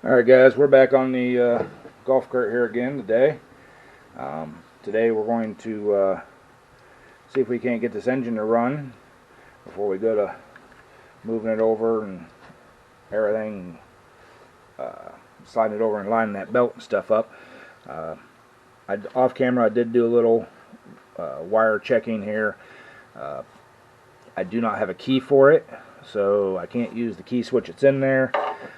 Alright guys, we're back on the golf cart here again today. Today we're going to see if we can't get this engine to run before we go to moving it over and everything, sliding it over and lining that belt and stuff up. Off camera I did do a little wire checking here. I do not have a key for it, so I can't use the key switch that's in there.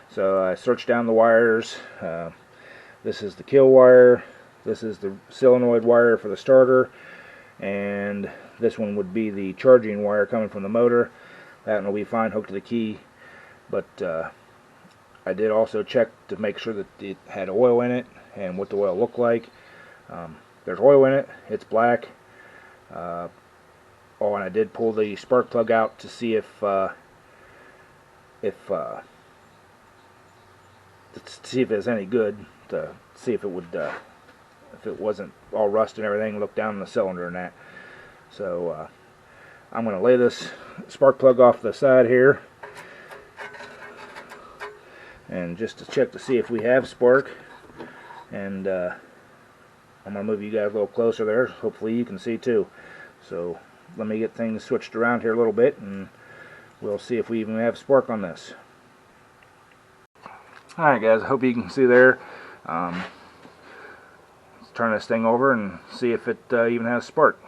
So I searched down the wires. This is the kill wire, this is the solenoid wire for the starter, and this one would be the charging wire coming from the motor. That one will be fine hooked to the key, but I did also check to make sure that it had oil in it and what the oil looked like. There's oil in it, it's black. Oh, and I did pull the spark plug out to see if it's any good, to see if it would, if it wasn't all rust and everything, look down the cylinder and that. So I'm going to lay this spark plug off the side here, and just to check to see if we have spark. And I'm going to move you guys a little closer there, hopefully you can see too. So let me get things switched around here a little bit, and we'll see if we even have spark on this. Alright guys, I hope you can see there. Let's turn this thing over and see if it even has spark.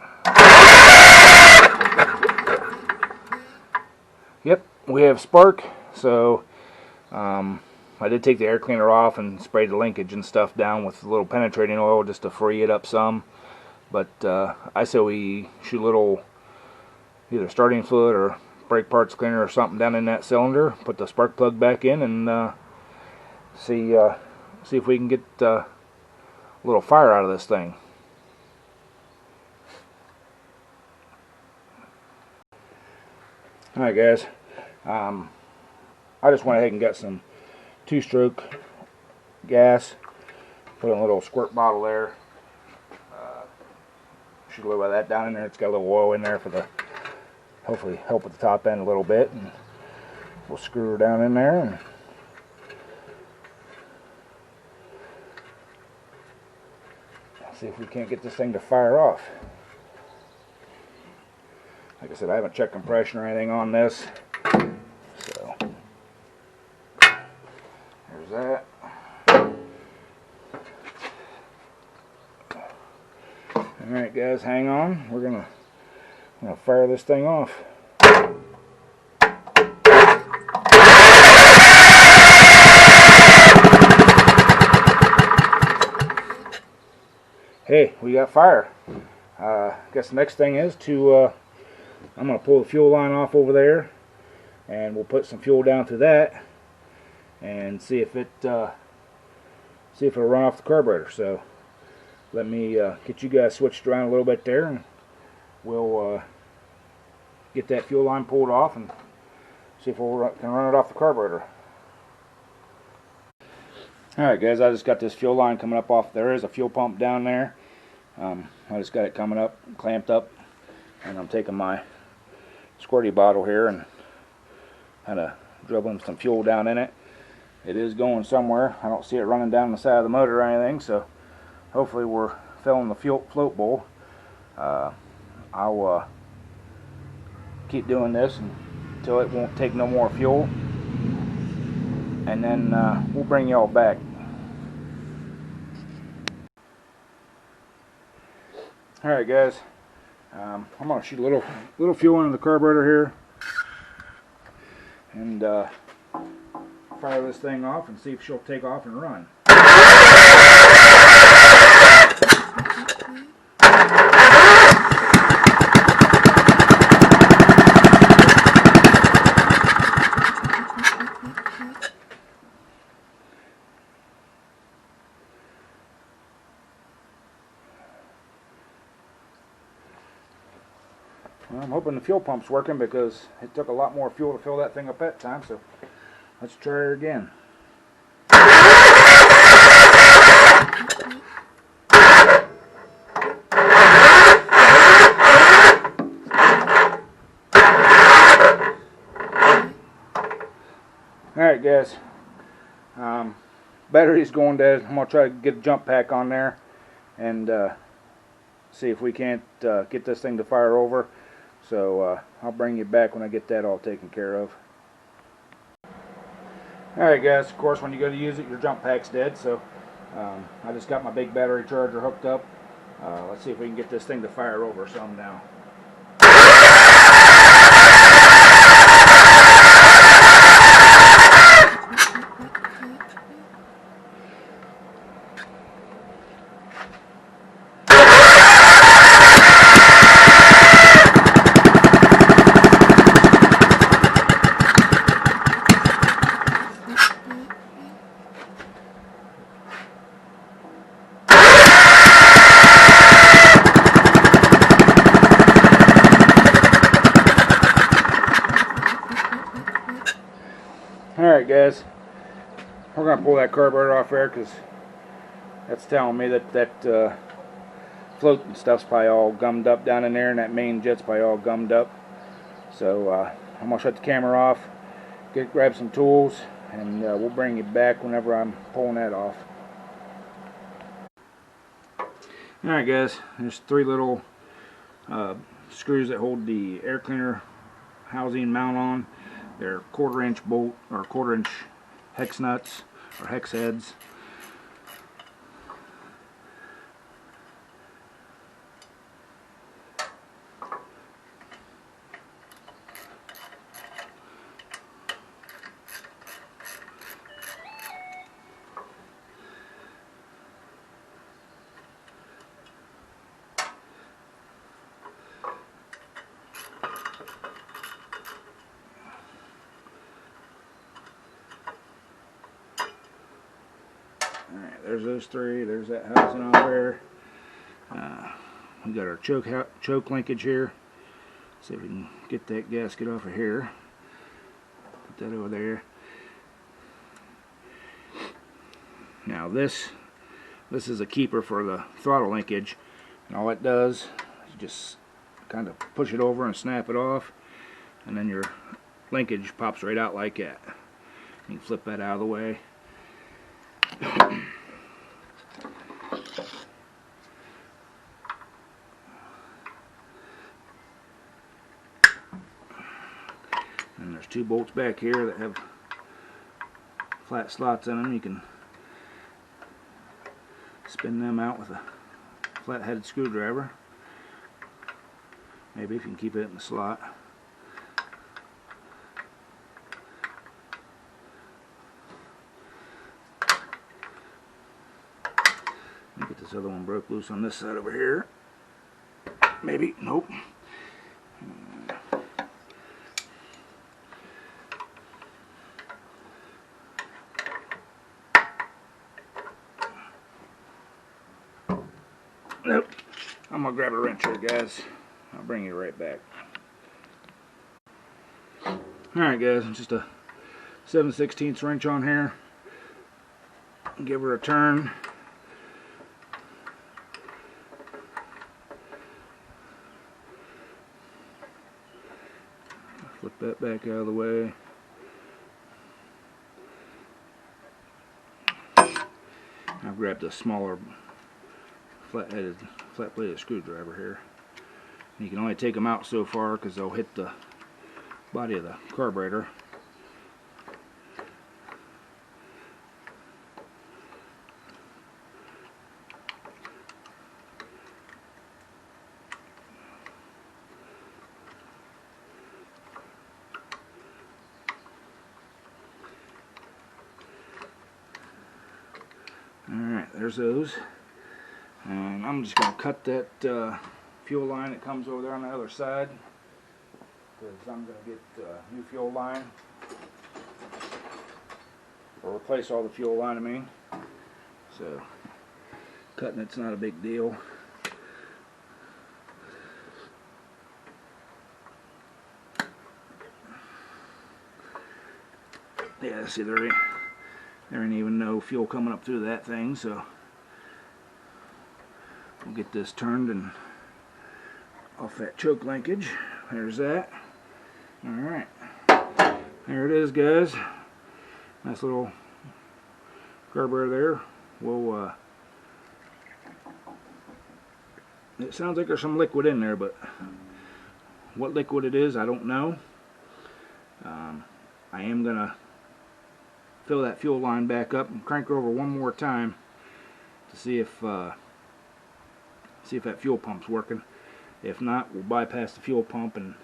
Yep, we have spark. So I did take the air cleaner off and sprayed the linkage and stuff down with a little penetrating oil just to free it up some. But I say we shoot a little either starting fluid or brake parts cleaner or something down in that cylinder, put the spark plug back in, and see if we can get a little fire out of this thing. Alright guys, I just went ahead and got some 2-stroke gas, put in a little squirt bottle there. Shoot a little bit of that down in there. It's got a little oil in there for the, hopefully help with the top end a little bit, and we'll screw her down in there and see if we can't get this thing to fire off. Like I said, I haven't checked compression or anything on this, so there's that. Alright guys, hang on. We're gonna fire this thing off. Hey, we got fire. I guess the next thing is to I'm going to pull the fuel line off over there, and we'll put some fuel down through that and see if it'll run off the carburetor. So let me get you guys switched around a little bit there, and we'll get that fuel line pulled off and see if we can run it off the carburetor. Alright guys, I just got this fuel line coming up off. There is a fuel pump down there. I just got it coming up, clamped up, and I'm taking my squirty bottle here and kind of dribbling some fuel down in it. It is going somewhere. I don't see it running down the side of the motor or anything, so hopefully we're filling the float bowl. I'll keep doing this until it won't take no more fuel, and then we'll bring y'all back. Alright guys, I'm going to shoot a little fuel into the carburetor here and fire this thing off and see if she'll take off and run. Well, I'm hoping the fuel pump's working because it took a lot more fuel to fill that thing up that time, so let's try her again. Alright guys, battery's going dead. I'm going to try to get a jump pack on there and see if we can't get this thing to fire over. So I'll bring you back when I get that all taken care of. Alright guys, of course when you go to use it, your jump pack's dead, so I just got my big battery charger hooked up. Let's see if we can get this thing to fire over some now. Alright guys, we're going to pull that carburetor off there because that's telling me that float and stuff's probably all gummed up down in there, and that main jet's probably all gummed up. So I'm going to shut the camera off, grab some tools, and we'll bring you back whenever I'm pulling that off. Alright guys, there's 3 little screws that hold the air cleaner housing mount on. They're 1/4 inch bolt or 1/4 inch hex nuts or hex heads. Alright, there's those 3. There's that housing on there. We got our choke linkage here. See if we can get that gasket off of here. Put that over there. Now this is a keeper for the throttle linkage, and all it does is just kind of push it over and snap it off, and then your linkage pops right out like that. You can flip that out of the way. And there's 2 bolts back here that have flat slots in them. You can spin them out with a flat-headed screwdriver. Maybe if you can keep it in the slot. Let me get this other one broke loose on this side over here. Maybe. Nope. Nope. I'm gonna grab a wrench here, guys. I'll bring you right back. Alright guys, just a 7/16 wrench on here. Give her a turn. Flip that back out of the way. I've grabbed a smaller flat-bladed screwdriver here. You can only take them out so far because they'll hit the body of the carburetor. Alright, there's those. And I'm just going to cut that fuel line that comes over there on the other side, because I'm going to get a new fuel line, or replace all the fuel line, I mean. So cutting it's not a big deal. Yeah, see, there ain't even no fuel coming up through that thing, so we'll get this turned and off that choke linkage. There's that. Alright, there it is, guys. Nice little carburetor there. We'll it sounds like there's some liquid in there, but what liquid it is, I don't know. I am gonna fill that fuel line back up and crank her over one more time to see if that fuel pump's working. If not, we'll bypass the fuel pump and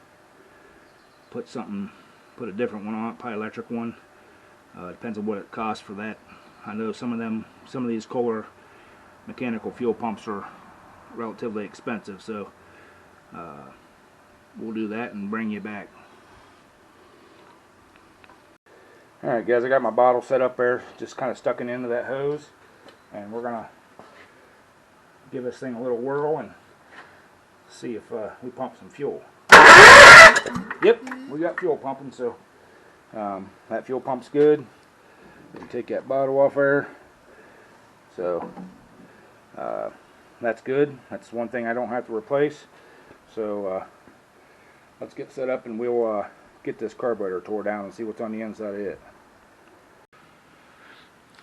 put a different one on it, probably electric one. Depends on what it costs for that. I know some of these Kohler mechanical fuel pumps are relatively expensive, so we'll do that and bring you back. Alright guys, I got my bottle set up there, just kind of stuck it into that hose, and we're gonna give this thing a little whirl and see if we pump some fuel. Yep, we got fuel pumping, so that fuel pump's good. Take that bottle off there. So that's good. That's one thing I don't have to replace. So let's get set up and we'll get this carburetor tore down and see what's on the inside of it.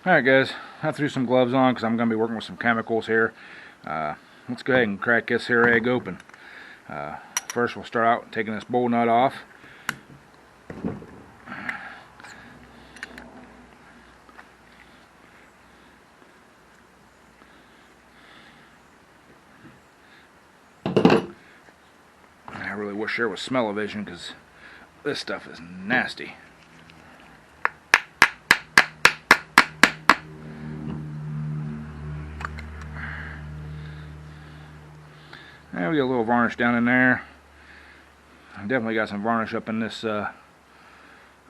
Alright guys, I threw some gloves on because I'm going to be working with some chemicals here. Let's go ahead and crack this here egg open. First we'll start out taking this bowl nut off. I really wish there was smell-o-vision because this stuff is nasty. And we got a little varnish down in there. Definitely got some varnish up in this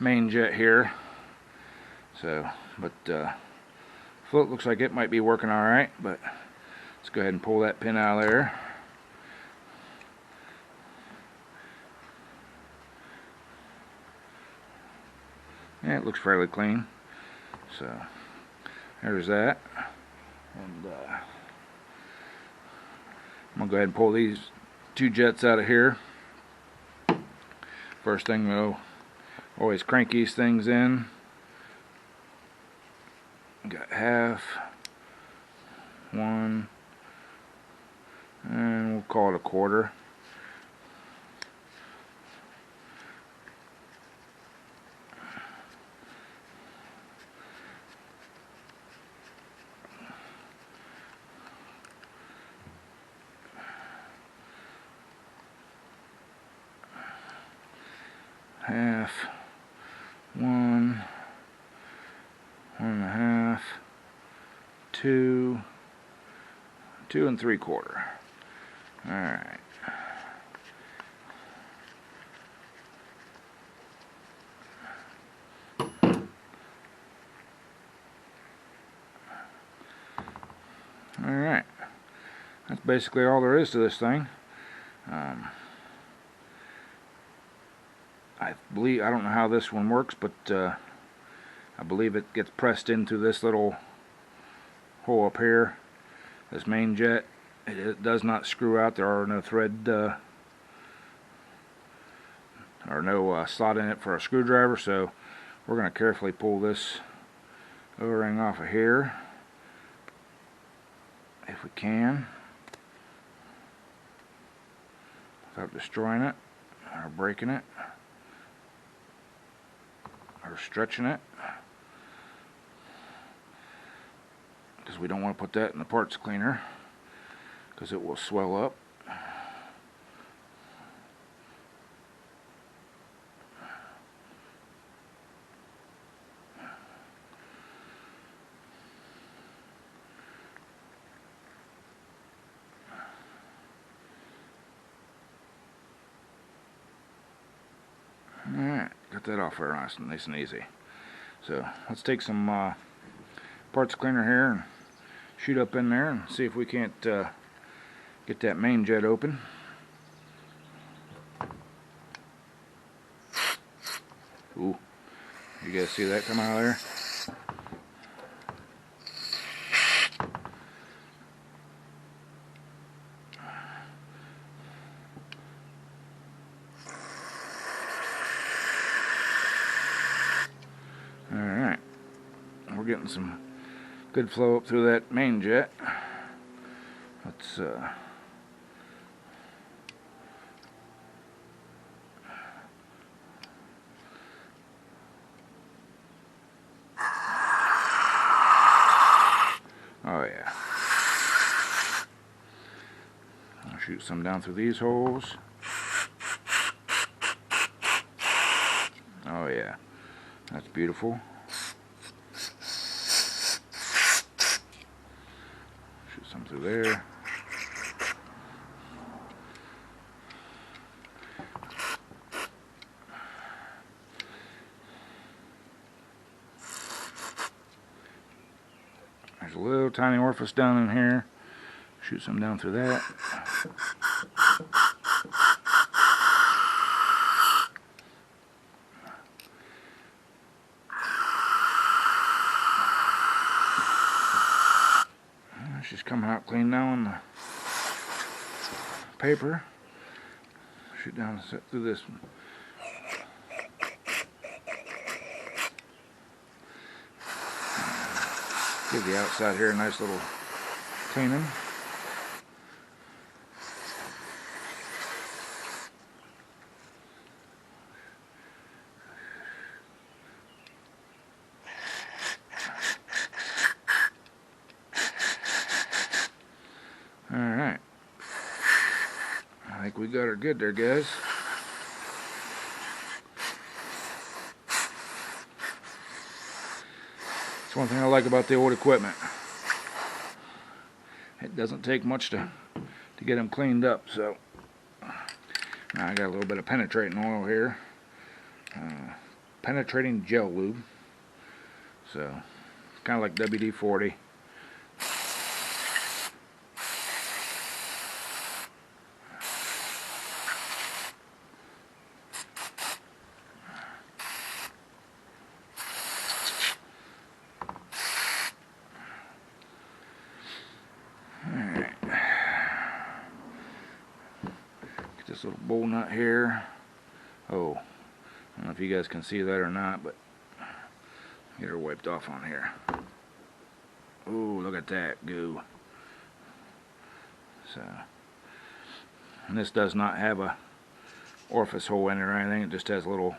main jet here. So, but float looks like it might be working alright, but let's go ahead and pull that pin out of there. Yeah, it looks fairly clean. So, there's that. And I'm going to go ahead and pull these two jets out of here. First thing we'll always crank these things in. Got half, one, and we'll call it a quarter. Half, one, 1.5, 2, 2 3/4. Alright. Alright. That's basically all there is to this thing. I don't know how this one works, but I believe it gets pressed into this little hole up here, this main jet. It does not screw out. There are no thread or no slot in it for a screwdriver, so we're going to carefully pull this O-ring off of here if we can without destroying it or breaking it or stretching it, because we don't want to put that in the parts cleaner because it will swell up. Alright, got that off there nice and easy. So let's take some parts cleaner here and shoot up in there and see if we can't get that main jet open. Ooh, you guys see that come out of there? Alright, we're getting some good flow up through that main jet. Let's oh yeah. I'll shoot some down through these holes. Oh yeah, that's beautiful. Shoot some through there. There's a little tiny orifice down in here. Shoot some down through that. It's just coming out clean now on the paper. Shoot down and set through this one. Give the outside here a nice little cleaning. Alright. I think we got her good there, guys. That's one thing I like about the old equipment. It doesn't take much to get them cleaned up. So now I got a little bit of penetrating oil here, penetrating gel lube. So kind of like WD-40. This little bowl nut here. Oh, I don't know if you guys can see that or not, but get her wiped off on here. Oh, look at that goo. So, and this does not have a orifice hole in it or anything. It just has a little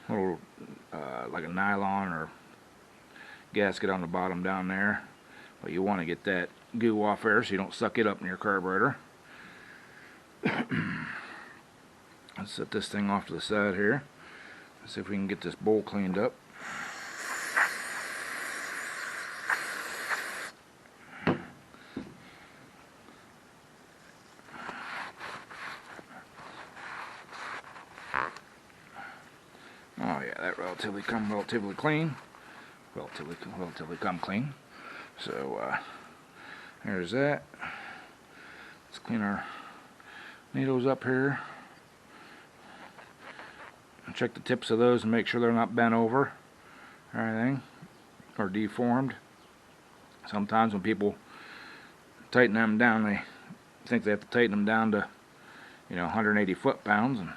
like a nylon or gasket on the bottom down there. But you want to get that goo off there so you don't suck it up in your carburetor. Let's set this thing off to the side here. Let's see if we can get this bowl cleaned up. Oh yeah, that relatively clean. Relatively come clean. So there's that. Let's clean our needles up here. Check the tips of those and make sure they're not bent over or anything or deformed. Sometimes when people tighten them down, they think they have to tighten them down to 180 foot-pounds, and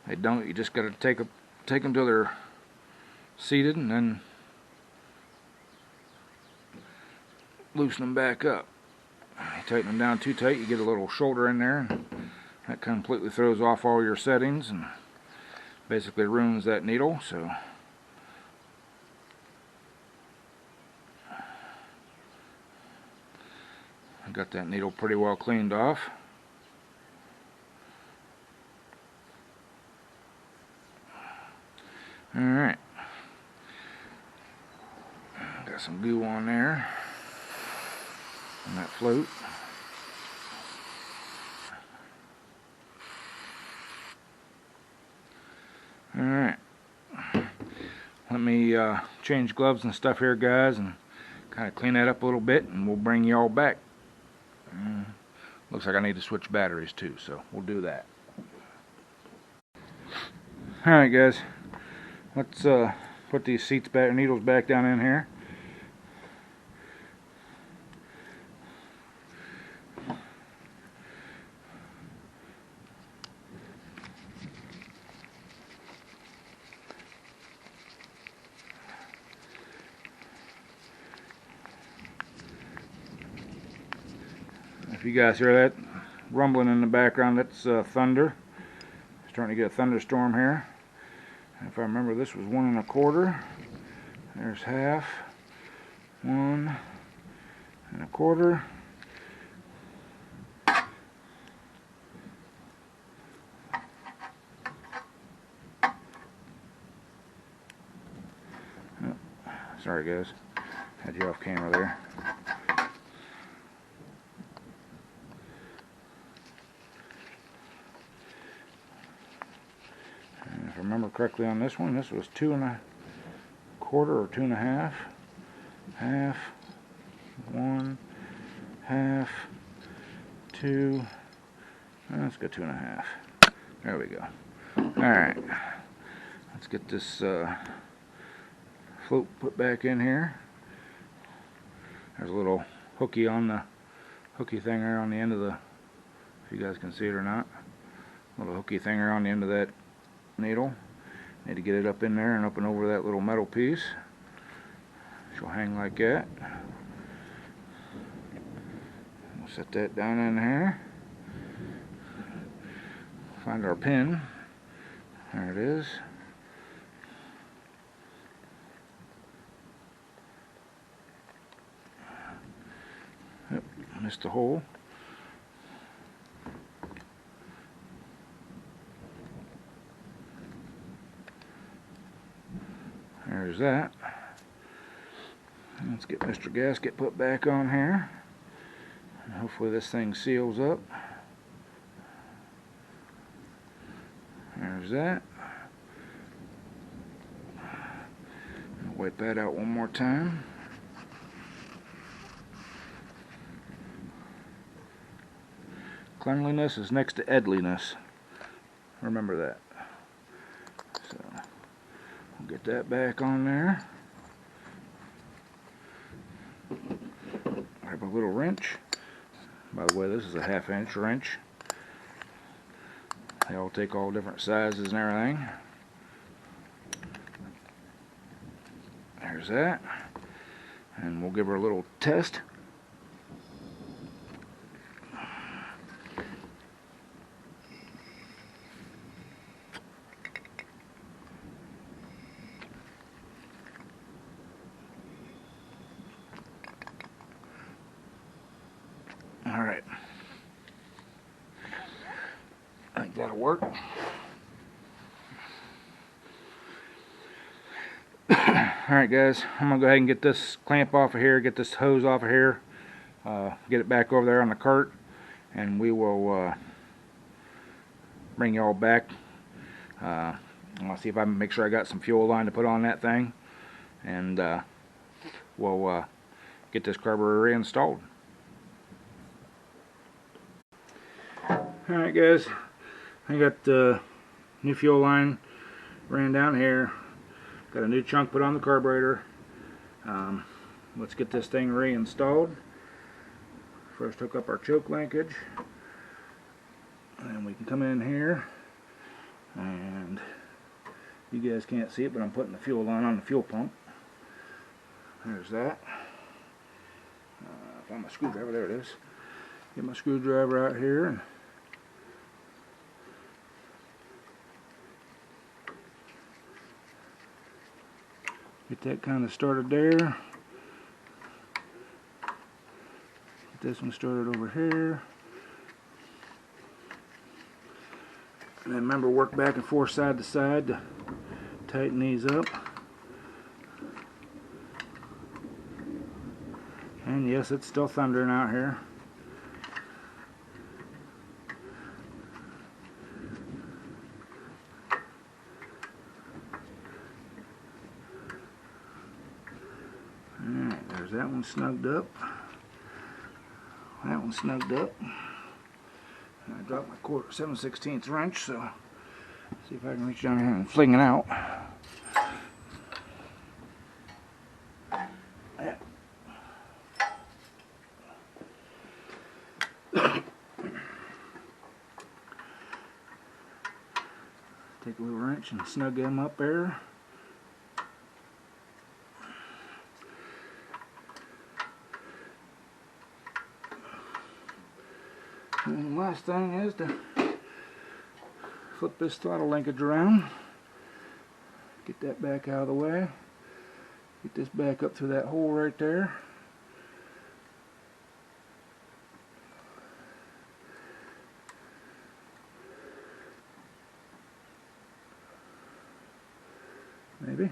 they don't. You just got to take them till they're seated and then loosen them back up. You tighten them down too tight, you get a little shoulder in there, and that completely throws off all your settings and basically ruins that needle. So I got that needle pretty well cleaned off. Alright, got some goo on there on that float. Alright, let me change gloves and stuff here, guys, and kind of clean that up a little bit, and we'll bring you all back. Looks like I need to switch batteries too, so we'll do that. Alright guys, let's put these seats back, needles back down in here. If you guys hear that rumbling in the background, that's thunder. Starting to get a thunderstorm here. And if I remember, this was 1 1/4. There's half. 1 1/4. Oh, sorry guys, had you off camera there. And if I remember correctly on this one, this was 2 1/4 or 2 1/2. Half. 1 1/2. 2. Let's go 2 1/2. There we go. Alright. Let's get this float put back in here. There's a little hooky on the hooky thing there on the end of the, if you guys can see it or not, little hooky thing there on the end of that needle. Need to get it up in there and up and over that little metal piece. She'll hang like that. We'll set that down in here. Find our pin. There it is. Yep, missed the hole. There's that. Let's get Mr. Gasket put back on here. And hopefully this thing seals up. There's that. Wipe that out one more time. Cleanliness is next to edliness. Remember that. So we'll get that back on there. Grab a little wrench. By the way, this is a 1/2 inch wrench. They all take all different sizes and everything. There's that. And we'll give her a little test. Alright. I think that'll work. Alright guys, I'm going to go ahead and get this clamp off of here, get this hose off of here, get it back over there on the cart, and we will bring y'all back. I'll see if I can make sure I got some fuel line to put on that thing, and we'll get this carburetor reinstalled. Alright guys, I got the new fuel line ran down here. Got a new chunk put on the carburetor. Let's get this thing reinstalled. First hook up our choke linkage. And we can come in here. And you guys can't see it, but I'm putting the fuel line on the fuel pump. There's that. Find my screwdriver, there it is. Get my screwdriver out here. And get that kind of started there. Get this one started over here. And then remember, work back and forth side to side to tighten these up. And yes, it's still thundering out here. Alright, there's that one snugged up. That one snugged up. And I dropped my 7/16 wrench, so see if I can reach down here and fling it out. Yeah. Take a little wrench and snug them up there. And the last thing is to flip this throttle linkage around, get that back out of the way, get this back up through that hole right there. Maybe.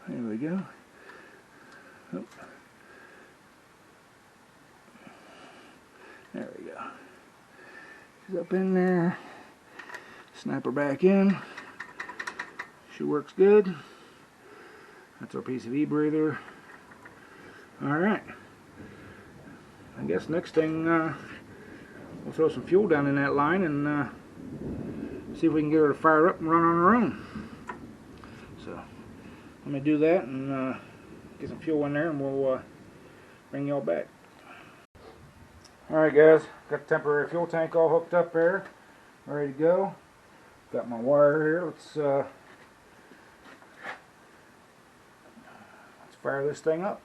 There we go. Oh. There we go. She's up in there. Snap her back in. She works good. That's our PCV breather. Alright. I guess next thing we'll throw some fuel down in that line and see if we can get her to fire up and run on her own. So let me do that and get some fuel in there, and we'll bring y'all back. Alright guys, got the temporary fuel tank all hooked up there, ready to go. Got my wire here. Let's fire this thing up.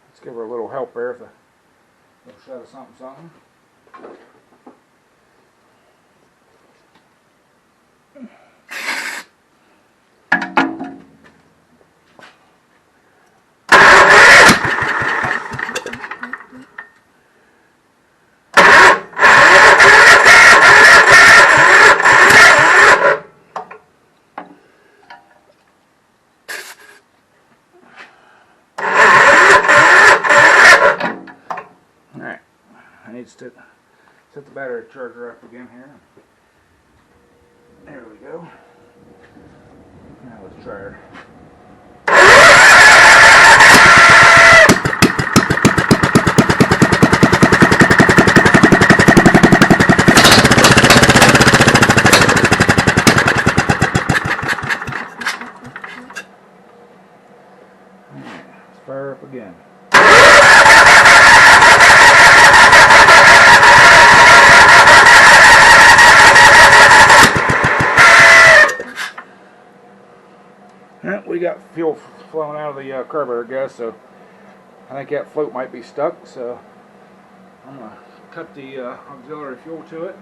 Let's give her a little help there with a little shot of something. To set the battery charger up again here. There we go. Now let's try her. Alright, let's fire her up again. We got fuel flowing out of the carburetor, guys, so I think that float might be stuck, so I'm going to cut the auxiliary fuel to it.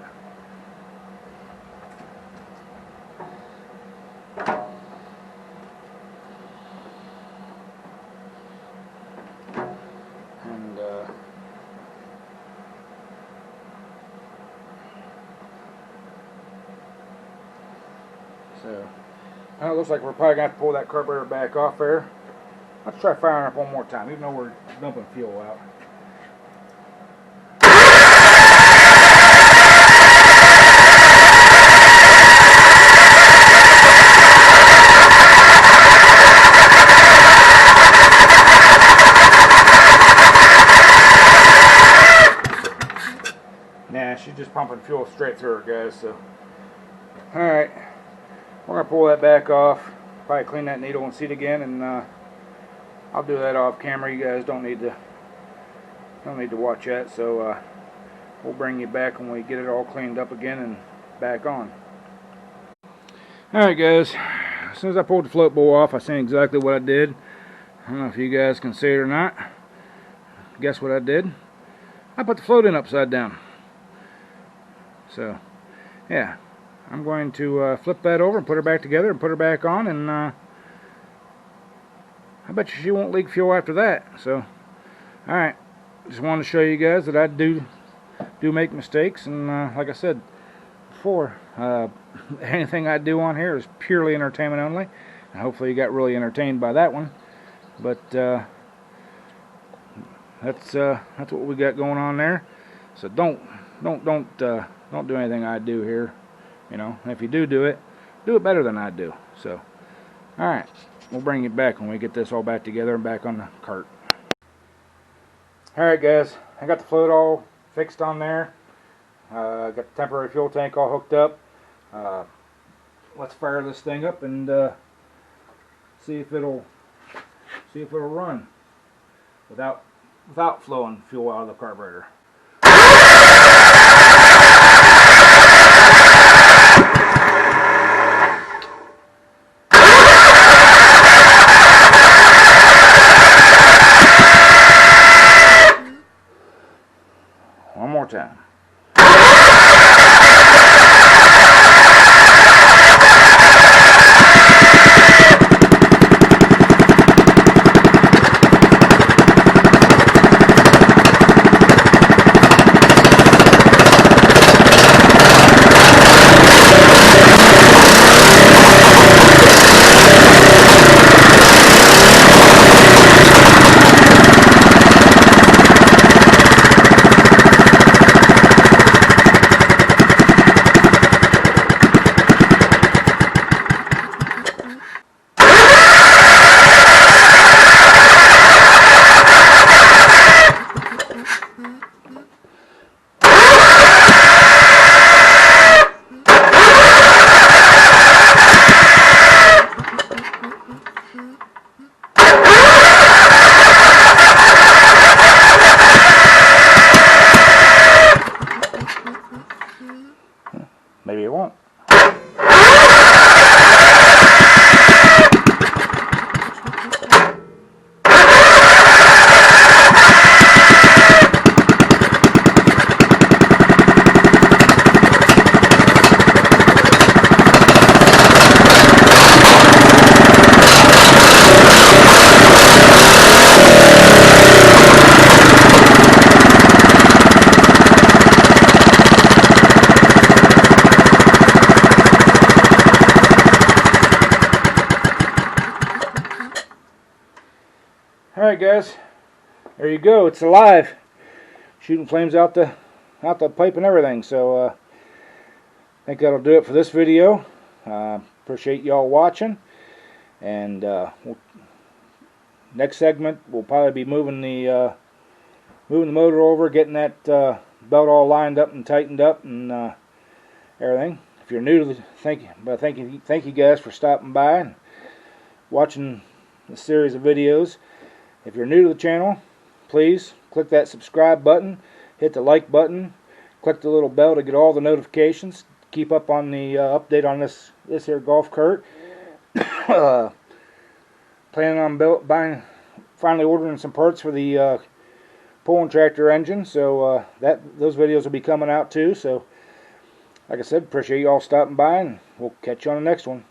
And so it looks like we're probably going to have to pull that carburetor back off there. Let's try firing up one more time, even though we're dumping fuel out. Nah, she's just pumping fuel straight through her, guys. So, alright. We're going to pull that back off, probably clean that needle and seat again, and I'll do that off camera. You guys don't need to watch that, so we'll bring you back when we get it all cleaned up again and back on. Alright guys, as soon as I pulled the float bowl off, I seen exactly what I did. I don't know if you guys can see it or not. Guess what I did? I put the float in upside down. So, yeah. I'm going to flip that over and put her back together and put her back on, and I bet you she won't leak fuel after that. So, alright, just wanted to show you guys that I do make mistakes, and like I said before, anything I do on here is purely entertainment only, and hopefully you got really entertained by that one. But that's what we got going on there. So don't do anything I do here. You know, and if you do it better than I do. So, alright, we'll bring you back when we get this all back together and back on the cart. Alright guys, I got the float all fixed on there. Got the temporary fuel tank all hooked up. Let's fire this thing up and see if it'll run without flowing fuel out of the carburetor. Alright guys, there you go, it's alive. Shooting flames out the pipe and everything. So I think that'll do it for this video. Appreciate y'all watching, and next segment we'll probably be moving the motor over, getting that belt all lined up and tightened up and everything. If you're new to the, thank you guys for stopping by and watching the series of videos. If you're new to the channel, please click that subscribe button, hit the like button, click the little bell to get all the notifications. Keep up on the update on this here golf cart. Planning on finally ordering some parts for the pulling tractor engine, so those videos will be coming out too. So like I said, appreciate you all stopping by, and we'll catch you on the next one.